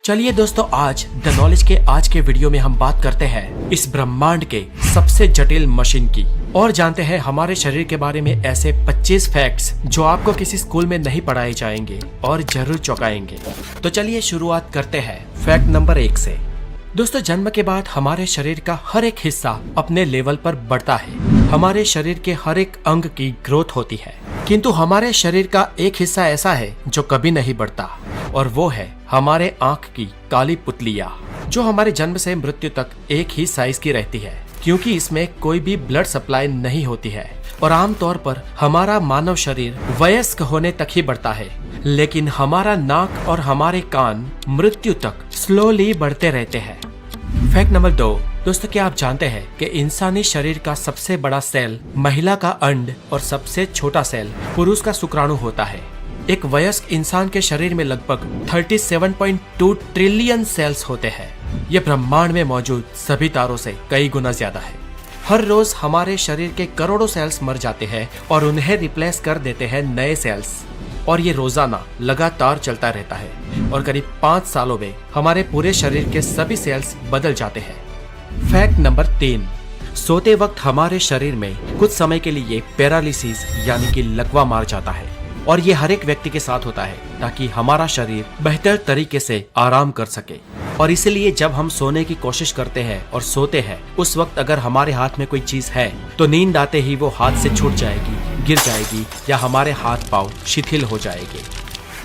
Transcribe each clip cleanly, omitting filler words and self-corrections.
चलिए दोस्तों, आज द नॉलेज के आज के वीडियो में हम बात करते हैं इस ब्रह्मांड के सबसे जटिल मशीन की और जानते हैं हमारे शरीर के बारे में ऐसे 25 फैक्ट्स जो आपको किसी स्कूल में नहीं पढ़ाए जाएंगे और जरूर चौंकाएंगे। तो चलिए शुरुआत करते हैं फैक्ट नंबर 1 से। दोस्तों, जन्म के बाद हमारे शरीर का हर एक हिस्सा अपने लेवल पर बढ़ता है। हमारे शरीर के हर एक अंग की ग्रोथ होती है, किंतु हमारे शरीर का एक हिस्सा ऐसा है जो कभी नहीं बढ़ता और वो है हमारे आंख की काली पुतलियाँ, जो हमारे जन्म से मृत्यु तक एक ही साइज की रहती है क्योंकि इसमें कोई भी ब्लड सप्लाई नहीं होती है और आमतौर पर हमारा मानव शरीर वयस्क होने तक ही बढ़ता है, लेकिन हमारा नाक और हमारे कान मृत्यु तक स्लोली बढ़ते रहते हैं। Fact number 2। दोस्तों, क्या आप जानते हैं कि इंसानी शरीर का सबसे बड़ा सेल महिला का अंड और सबसे छोटा सेल पुरुष का शुक्राणु होता है। एक वयस्क इंसान के शरीर में लगभग 37.2 ट्रिलियन सेल्स होते हैं। ये ब्रह्मांड में मौजूद सभी तारों से कई गुना ज्यादा है। हर रोज हमारे शरीर के करोड़ों सेल्स मर जाते हैं और उन्हें रिप्लेस कर देते हैं नए सेल्स, और ये रोजाना लगातार चलता रहता है और करीब 5 सालों में हमारे पूरे शरीर के सभी सेल्स बदल जाते हैं। Fact number 3। सोते वक्त हमारे शरीर में कुछ समय के लिए पैरालिसिस यानी कि लकवा मार जाता है और ये हर एक व्यक्ति के साथ होता है ताकि हमारा शरीर बेहतर तरीके से आराम कर सके। और इसलिए जब हम सोने की कोशिश करते हैं और सोते हैं, उस वक्त अगर हमारे हाथ में कोई चीज है तो नींद आते ही वो हाथ से छूट जाएगी, गिर जाएगी या हमारे हाथ पांव शिथिल हो जाएंगे।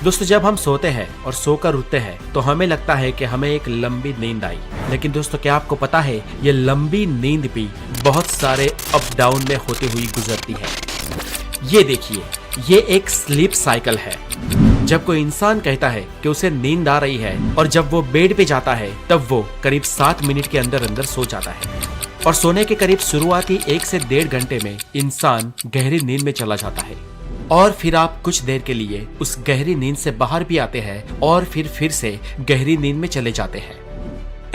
दोस्तों, जब हम सोते हैं और सोकर उठते हैं तो हमें लगता है कि हमें एक लंबी नींद आई, लेकिन दोस्तों क्या आपको पता है ये लंबी नींद भी बहुत सारे अप डाउन में होती हुई गुजरती है। ये देखिए, ये एक स्लीप साइकिल है। जब कोई इंसान कहता है कि उसे नींद आ रही है और जब वो बेड पे जाता है तब वो करीब 7 मिनट के अंदर अंदर सो जाता है और सोने के करीब शुरुआती 1 से 1.5 घंटे में इंसान गहरी नींद में चला जाता है और फिर आप कुछ देर के लिए उस गहरी नींद से बाहर भी आते हैं और फिर से गहरी नींद में चले जाते हैं।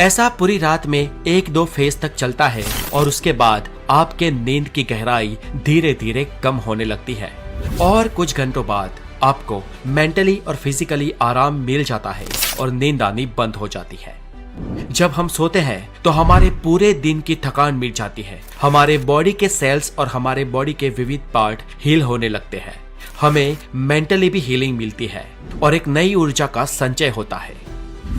ऐसा पूरी रात में 1-2 फेज तक चलता है और उसके बाद आपके नींद की गहराई धीरे धीरे कम होने लगती है और कुछ घंटों बाद आपको मेंटली और फिजिकली आराम मिल जाता है और नींद आनी बंद हो जाती है। जब हम सोते हैं तो हमारे पूरे दिन की थकान मिट जाती है, हमारे बॉडी के सेल्स और हमारे बॉडी के विविध पार्ट हील होने लगते हैं, हमें मेंटली भी हीलिंग मिलती है और एक नई ऊर्जा का संचय होता है।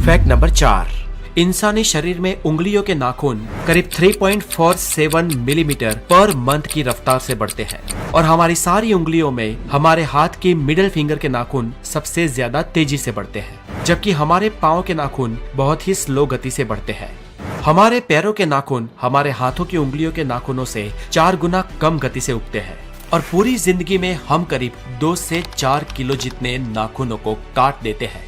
Fact number 4। इंसानी शरीर में उंगलियों के नाखून करीब 3.47 मिलीमीटर पर मंथ की रफ्तार से बढ़ते हैं और हमारी सारी उंगलियों में हमारे हाथ की मिडिल फिंगर के नाखून सबसे ज्यादा तेजी से बढ़ते हैं, जबकि हमारे पाँव के नाखून बहुत ही स्लो गति से बढ़ते हैं। हमारे पैरों के नाखून हमारे हाथों की उंगलियों के नाखूनों से 4 गुना कम गति से उगते हैं और पूरी जिंदगी में हम करीब 2 से 4 किलो जितने नाखूनों को काट देते हैं।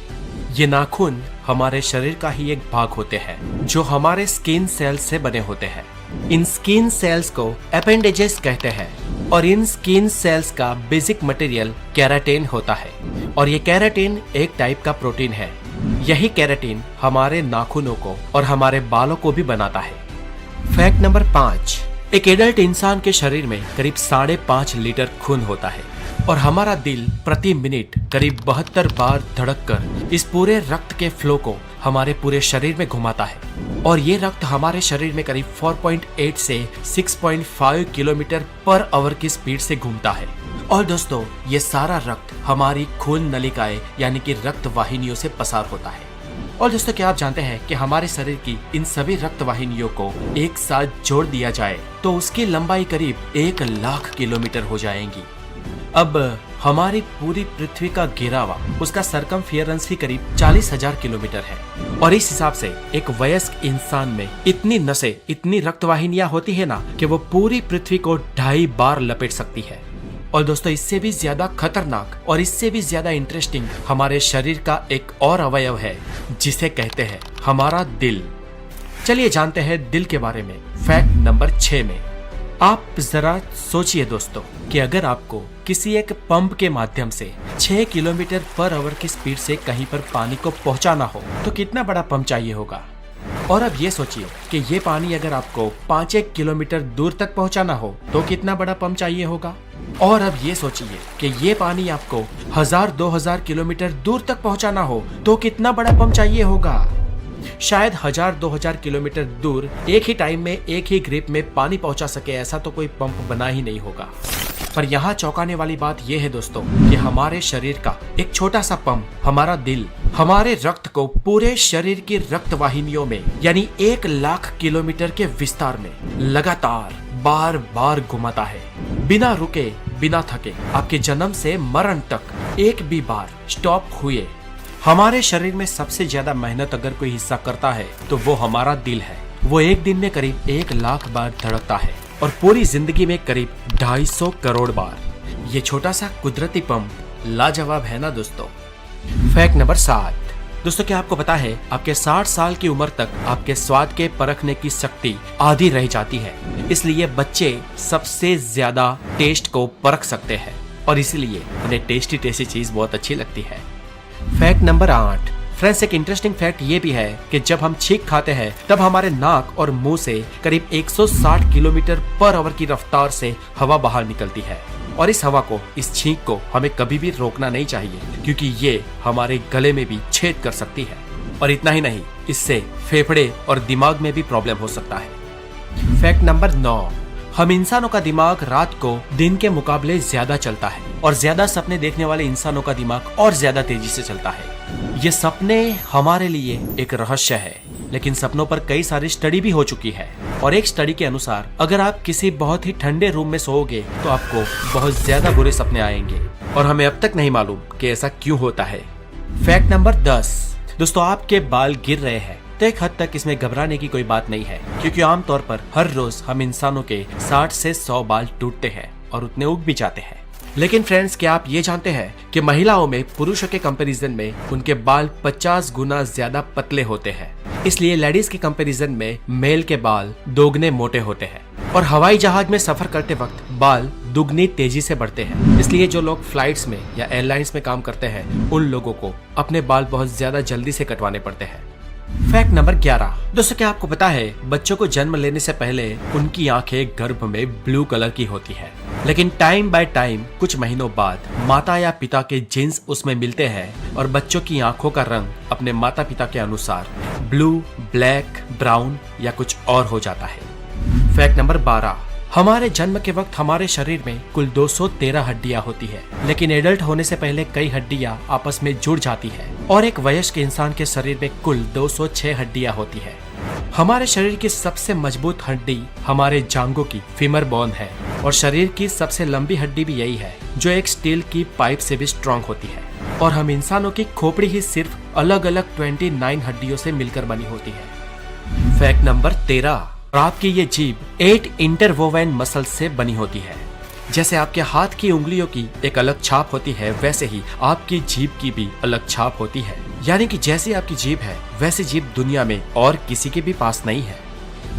ये नाखून हमारे शरीर का ही एक भाग होते हैं जो हमारे स्किन सेल्स से बने होते हैं। इन स्किन सेल्स को एपेंडेजेस कहते हैं और इन स्किन सेल्स का बेसिक मटेरियल केराटिन होता है और ये केराटिन एक टाइप का प्रोटीन है। यही केराटिन हमारे नाखूनों को और हमारे बालों को भी बनाता है। Fact number 5। एक एडल्ट इंसान के शरीर में करीब 5.5 लीटर खून होता है और हमारा दिल प्रति मिनट करीब 72 बार धड़ककर इस पूरे रक्त के फ्लो को हमारे पूरे शरीर में घुमाता है और ये रक्त हमारे शरीर में करीब 4.8 से 6.5 किलोमीटर पर आवर की स्पीड से घूमता है। और दोस्तों, ये सारा रक्त हमारी खून नलिकाएं यानी कि रक्त वाहिनियों से पसार होता है। और दोस्तों, क्या आप जानते हैं कि हमारे शरीर की इन सभी रक्त वाहिनियों को एक साथ जोड़ दिया जाए तो उसकी लंबाई करीब 1 लाख किलोमीटर हो जाएगी। अब हमारी पूरी पृथ्वी का घेरावा, उसका सरकमफियरेंस ही करीब 40,000 किलोमीटर है और इस हिसाब से एक वयस्क इंसान में इतनी नसें, इतनी रक्तवाहिनियां होती है ना कि वो पूरी पृथ्वी को 2.5 बार लपेट सकती है। और दोस्तों, इससे भी ज्यादा खतरनाक और इससे भी ज्यादा इंटरेस्टिंग हमारे शरीर का एक और अवयव है जिसे कहते हैं हमारा दिल। चलिए जानते हैं दिल के बारे में फैक्ट नंबर 6 में। आप जरा सोचिए दोस्तों कि अगर आपको किसी एक पंप के माध्यम से 6 किलोमीटर पर आवर की स्पीड से कहीं पर पानी को पहुंचाना हो तो कितना बड़ा पंप चाहिए होगा। और अब ये सोचिए कि ये पानी अगर आपको 5 किलोमीटर दूर तक पहुंचाना हो तो कितना बड़ा पंप चाहिए होगा। और अब ये सोचिए कि ये पानी आपको 1000-2000 किलोमीटर दूर तक पहुंचाना हो तो कितना बड़ा पंप चाहिए होगा। शायद 1000-2000 किलोमीटर दूर एक ही टाइम में एक ही ग्रिप में पानी पहुंचा सके ऐसा तो कोई पंप बना ही नहीं होगा। पर यहाँ चौंकाने वाली बात यह है दोस्तों कि हमारे शरीर का एक छोटा सा पंप, हमारा दिल, हमारे रक्त को पूरे शरीर की रक्त वाहिनियों में यानी 1,00,000 किलोमीटर के विस्तार में लगातार बार बार घुमाता है, बिना रुके बिना थके। आपके जन्म से मरण तक एक भी बार स्टॉप हुए। हमारे शरीर में सबसे ज्यादा मेहनत अगर कोई हिस्सा करता है तो वो हमारा दिल है। वो एक दिन में करीब 1,00,000 बार धड़कता है और पूरी जिंदगी में करीब 250 करोड़ बार। ये छोटा सा कुदरती पंप लाजवाब है ना दोस्तों। Fact number 7। दोस्तों क्या आपको पता है आपके 60 साल की उम्र तक आपके स्वाद के परखने की शक्ति आधी रह जाती है, इसलिए बच्चे सबसे ज्यादा टेस्ट को परख सकते हैं और इसलिए उन्हें टेस्टी टेस्टी चीज बहुत अच्छी लगती है। Fact number 8। फ्रेंड्स एक इंटरेस्टिंग फैक्ट ये भी है कि जब हम छींक खाते हैं तब हमारे नाक और मुंह से करीब 160 किलोमीटर पर आवर की रफ्तार से हवा बाहर निकलती है और इस हवा को, इस छींक को हमें कभी भी रोकना नहीं चाहिए क्योंकि ये हमारे गले में भी छेद कर सकती है। और इतना ही नहीं, इससे फेफड़े और दिमाग में भी प्रॉब्लम हो सकता है। Fact number 9। हम इंसानों का दिमाग रात को दिन के मुकाबले ज्यादा चलता है और ज्यादा सपने देखने वाले इंसानों का दिमाग और ज्यादा तेजी से चलता है। ये सपने हमारे लिए एक रहस्य है, लेकिन सपनों पर कई सारी स्टडी भी हो चुकी है और एक स्टडी के अनुसार अगर आप किसी बहुत ही ठंडे रूम में सोओगे तो आपको बहुत ज्यादा बुरे सपने आएंगे और हमें अब तक नहीं मालूम कि ऐसा क्यों होता है। Fact number 10। दोस्तों आपके बाल गिर रहे हैं तो एक हद तक इसमें घबराने की कोई बात नहीं है क्योंकि आमतौर पर हर रोज हम इंसानों के 60 से 100 बाल टूटते हैं और उतने उग भी जाते हैं। लेकिन फ्रेंड्स क्या आप ये जानते हैं कि महिलाओं में पुरुषों के कंपैरिजन में उनके बाल 50 गुना ज्यादा पतले होते हैं, इसलिए लेडीज के कंपैरिजन में मेल के बाल दोगुने मोटे होते हैं और हवाई जहाज में सफर करते वक्त बाल दुगनी तेजी से बढ़ते हैं। इसलिए जो लोग फ्लाइट्स में या एयरलाइंस में काम करते हैं उन लोगों को अपने बाल बहुत ज्यादा जल्दी से कटवाने पड़ते हैं। Fact number 11। दोस्तों क्या आपको पता है बच्चों को जन्म लेने से पहले उनकी आंखें गर्भ में ब्लू कलर की होती है, लेकिन टाइम बाय टाइम कुछ महीनों बाद माता या पिता के जीन्स उसमें मिलते हैं और बच्चों की आंखों का रंग अपने माता पिता के अनुसार ब्लू, ब्लैक, ब्राउन या कुछ और हो जाता है। Fact number 12। हमारे जन्म के वक्त हमारे शरीर में कुल 213 हड्डियां होती है, लेकिन एडल्ट होने से पहले कई हड्डियां आपस में जुड़ जाती है और एक वयस्क इंसान के शरीर में कुल 206 हड्डियां होती है। हमारे शरीर की सबसे मजबूत हड्डी हमारे जांघों की फीमर बोन है और शरीर की सबसे लंबी हड्डी भी यही है जो एक स्टील की पाइप से भी स्ट्रॉन्ग होती है और हम इंसानों की खोपड़ी ही सिर्फ अलग अलग 29 हड्डियों से मिलकर बनी होती है। Fact number 13। आपकी ये जीभ 8 इंटरवोवेन मसल से बनी होती है। जैसे आपके हाथ की उंगलियों की एक अलग छाप होती है वैसे ही आपकी जीभ की भी अलग छाप होती है, यानी कि जैसी आपकी जीभ है वैसी जीभ दुनिया में और किसी के भी पास नहीं है।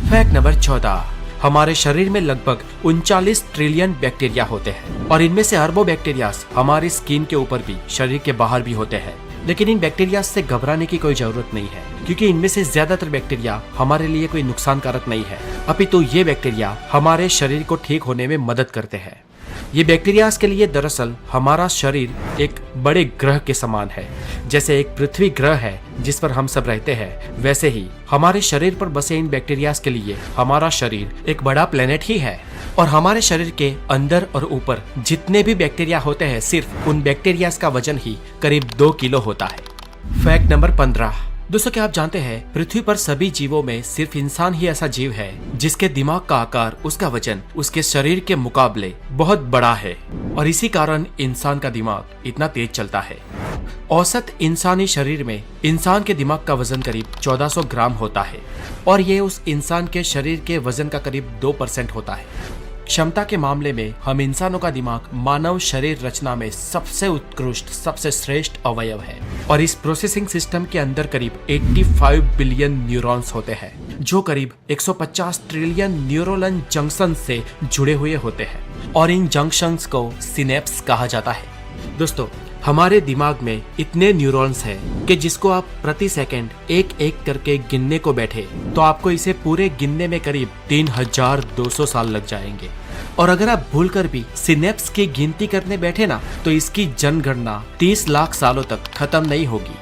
Fact number 14। हमारे शरीर में लगभग 39 ट्रिलियन बैक्टीरिया होते हैं और इनमें से अरबों बैक्टीरिया हमारी स्किन के ऊपर भी, शरीर के बाहर भी होते हैं, लेकिन इन बैक्टीरिया से घबराने की कोई जरूरत नहीं है क्योंकि इनमें से ज्यादातर बैक्टीरिया हमारे लिए कोई नुकसानकारक नहीं है, अपितु ये बैक्टीरिया हमारे शरीर को ठीक होने में मदद करते हैं। ये बैक्टीरिया के लिए दरअसल हमारा शरीर एक बड़े ग्रह के समान है। जैसे एक पृथ्वी ग्रह है जिस पर हम सब रहते हैं, वैसे ही हमारे शरीर पर बसे इन बैक्टीरिया के लिए हमारा शरीर एक बड़ा प्लेनेट ही है और हमारे शरीर के अंदर और ऊपर जितने भी बैक्टीरिया होते हैं सिर्फ उन बैक्टीरिया का वजन ही करीब 2 किलो होता है। Fact number 15। दोस्तों क्या आप जानते हैं पृथ्वी पर सभी जीवों में सिर्फ इंसान ही ऐसा जीव है जिसके दिमाग का आकार, उसका वजन उसके शरीर के मुकाबले बहुत बड़ा है और इसी कारण इंसान का दिमाग इतना तेज चलता है। औसत इंसानी शरीर में इंसान के दिमाग का वजन करीब 1400 ग्राम होता है और ये उस इंसान के शरीर के वजन का करीब 2% होता है। क्षमता के मामले में हम इंसानों का दिमाग मानव शरीर रचना में सबसे उत्कृष्ट, सबसे श्रेष्ठ अवयव है और इस प्रोसेसिंग सिस्टम के अंदर करीब 85 बिलियन न्यूरॉन्स होते हैं जो करीब 150 ट्रिलियन न्यूरोनल जंक्शन से जुड़े हुए होते हैं और इन जंक्शंस को सिनेप्स कहा जाता है। दोस्तों हमारे दिमाग में इतने न्यूरॉन्स हैं कि जिसको आप प्रति सेकंड एक एक करके गिनने को बैठे तो आपको इसे पूरे गिनने में करीब 3200 साल लग जाएंगे और अगर आप भूलकर भी सिनेप्स की गिनती करने बैठे ना तो इसकी जनगणना 30 लाख सालों तक खत्म नहीं होगी।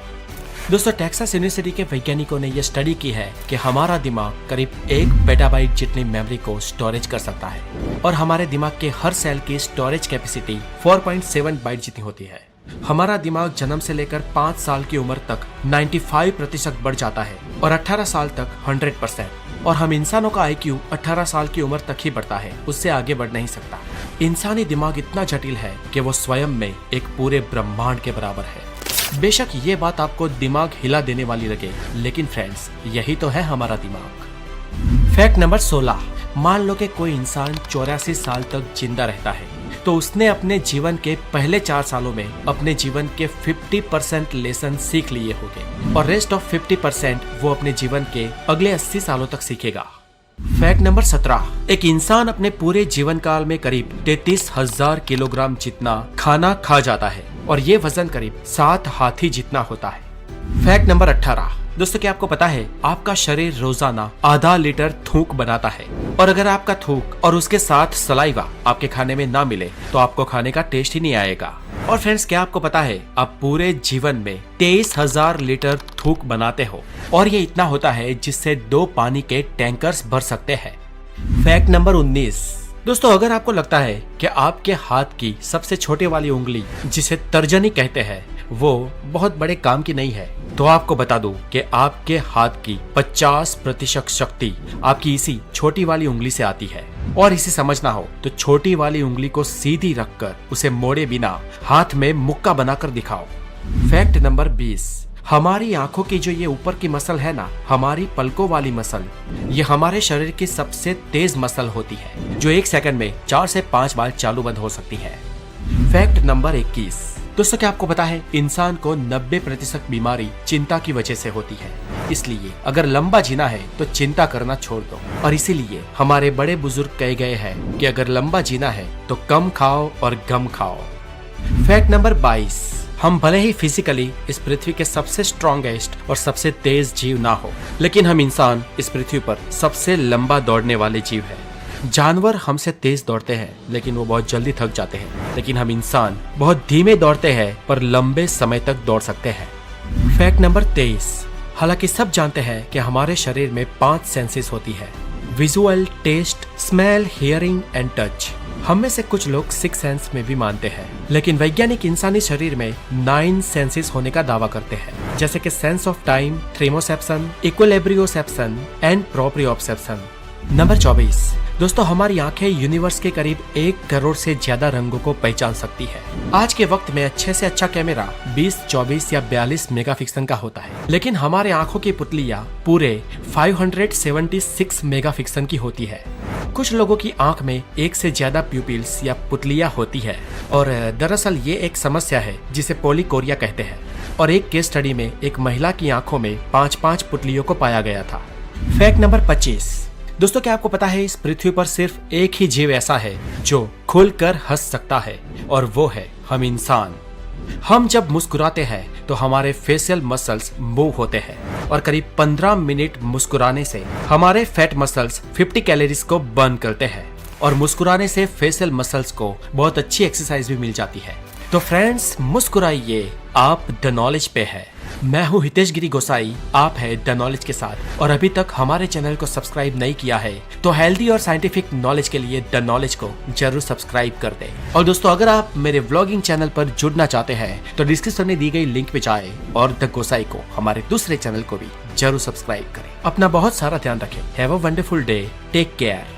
दोस्तों टेक्सास यूनिवर्सिटी के वैज्ञानिकों ने यह स्टडी की है कि हमारा दिमाग करीब 1 पेटाबाइट जितनी मेमोरी को स्टोरेज कर सकता है और हमारे दिमाग के हर सेल की स्टोरेज कैपेसिटी 4.7 बाइट जितनी होती है। हमारा दिमाग जन्म से लेकर 5 साल की उम्र तक 95% बढ़ जाता है और 18 साल तक 100%। और हम इंसानों का IQ 18 साल की उम्र तक ही बढ़ता है, उससे आगे बढ़ नहीं सकता। इंसानी दिमाग इतना जटिल है कि वो स्वयं में एक पूरे ब्रह्मांड के बराबर है। बेशक ये बात आपको दिमाग हिला देने वाली लगे, लेकिन फ्रेंड्स यही तो है हमारा दिमाग। फैक्ट नंबर 16, मान लो कि कोई इंसान 84 साल तक जिंदा रहता है तो उसने अपने जीवन के पहले 4 सालों में अपने जीवन के 50% लेसन सीख लिए होंगे और रेस्ट ऑफ 50% वो अपने जीवन के अगले 80 सालों तक सीखेगा। फैक्ट नंबर 17, एक इंसान अपने पूरे जीवन काल में करीब 33,000 किलोग्राम जितना खाना खा जाता है और ये वजन करीब 7 हाथी जितना होता है। फैक्ट नंबर 18, दोस्तों क्या आपको पता है आपका शरीर रोजाना आधा लीटर थूक बनाता है और अगर आपका थूक और उसके साथ सलाइवा आपके खाने में ना मिले तो आपको खाने का टेस्ट ही नहीं आएगा। और फ्रेंड्स क्या आपको पता है आप पूरे जीवन में 23,000 लीटर थूक बनाते हो और ये इतना होता है जिससे 2 पानी के टैंकर्स भर सकते हैं। फैक्ट नंबर 19, दोस्तों अगर आपको लगता है कि आपके हाथ की सबसे छोटे वाली उंगली जिसे तर्जनी कहते हैं वो बहुत बड़े काम की नहीं है तो आपको बता दूं कि आपके हाथ की 50% शक्ति आपकी इसी छोटी वाली उंगली से आती है। और इसे समझना हो तो छोटी वाली उंगली को सीधी रखकर उसे मोड़े बिना हाथ में मुक्का बनाकर दिखाओ। फैक्ट नंबर 20, हमारी आंखों की जो ये ऊपर की मसल है ना, हमारी पलकों वाली मसल, ये हमारे शरीर की सबसे तेज मसल होती है जो 1 सेकंड में 4 से 5 बार चालू बंद हो सकती है। फैक्ट नंबर 21, दोस्तों क्या आपको पता है इंसान को 90% बीमारी चिंता की वजह से होती है, इसलिए अगर लंबा जीना है तो चिंता करना छोड़ दो। और इसीलिए हमारे बड़े बुजुर्ग कहे गए हैं कि अगर लंबा जीना है तो कम खाओ और गम खाओ। फैक्ट नंबर 22, हम भले ही फिजिकली इस पृथ्वी के सबसे स्ट्रॉन्गेस्ट और सबसे तेज जीव ना हो, लेकिन हम इंसान इस पृथ्वी पर सबसे लंबा दौड़ने वाले जीव है। जानवर हमसे तेज दौड़ते हैं लेकिन वो बहुत जल्दी थक जाते हैं, लेकिन हम इंसान बहुत धीमे दौड़ते हैं पर लंबे समय तक दौड़ सकते हैं। फैक्ट नंबर 23, हालांकि सब जानते हैं कि हमारे शरीर में 5 सेंसेस होती है, visual, taste, smell, hearing and touch. हम में से कुछ लोग 6 सेंस में भी मानते हैं, लेकिन वैज्ञानिक इंसानी शरीर में 9 सेंसेस होने का दावा करते हैं, जैसे कि sense of time, thermoception, equilibrioception and proprioception. Number 24, दोस्तों हमारी आंखें यूनिवर्स के करीब 1 करोड़ से ज्यादा रंगों को पहचान सकती है। आज के वक्त में अच्छे से अच्छा कैमरा 20, 24 या 42 मेगापिक्सल का होता है, लेकिन हमारे आंखों की पुतलियां पूरे 576 मेगापिक्सल की होती है। कुछ लोगों की आंख में 1 से ज्यादा प्यूपिल्स या पुतलियां होती है और दरअसल ये एक समस्या है जिसे पॉलीकोरिया कहते हैं। और एक केस स्टडी में एक महिला की आंखों में 5-5 पुतलियों को पाया गया था। फैक्ट नंबर 25, दोस्तों क्या आपको पता है इस पृथ्वी पर सिर्फ एक ही जीव ऐसा है जो खुलकर हंस सकता है और वो है हम इंसान। हम जब मुस्कुराते हैं तो हमारे फेशियल मसल्स मूव होते हैं और करीब 15 मिनट मुस्कुराने से हमारे फैट मसल्स 50 कैलोरीज को बर्न करते हैं और मुस्कुराने से फेशियल मसल्स को बहुत अच्छी एक्सरसाइज भी मिल जाती है। तो फ्रेंड्स मुस्कुराइए, आप द नॉलेज पे है। मैं हूँ हितेश गिरी गोसाई, आप है द नॉलेज के साथ और अभी तक हमारे चैनल को सब्सक्राइब नहीं किया है तो हेल्दी और साइंटिफिक नॉलेज के लिए द नॉलेज को जरूर सब्सक्राइब कर दें। और दोस्तों अगर आप मेरे व्लॉगिंग चैनल पर जुड़ना चाहते हैं तो डिस्क्रिप्शन में दी गई लिंक पे जाएं और द गोसाई को हमारे दूसरे चैनल को भी जरूर सब्सक्राइब करें। अपना बहुत सारा ध्यान रखें। Have a wonderful day, take care.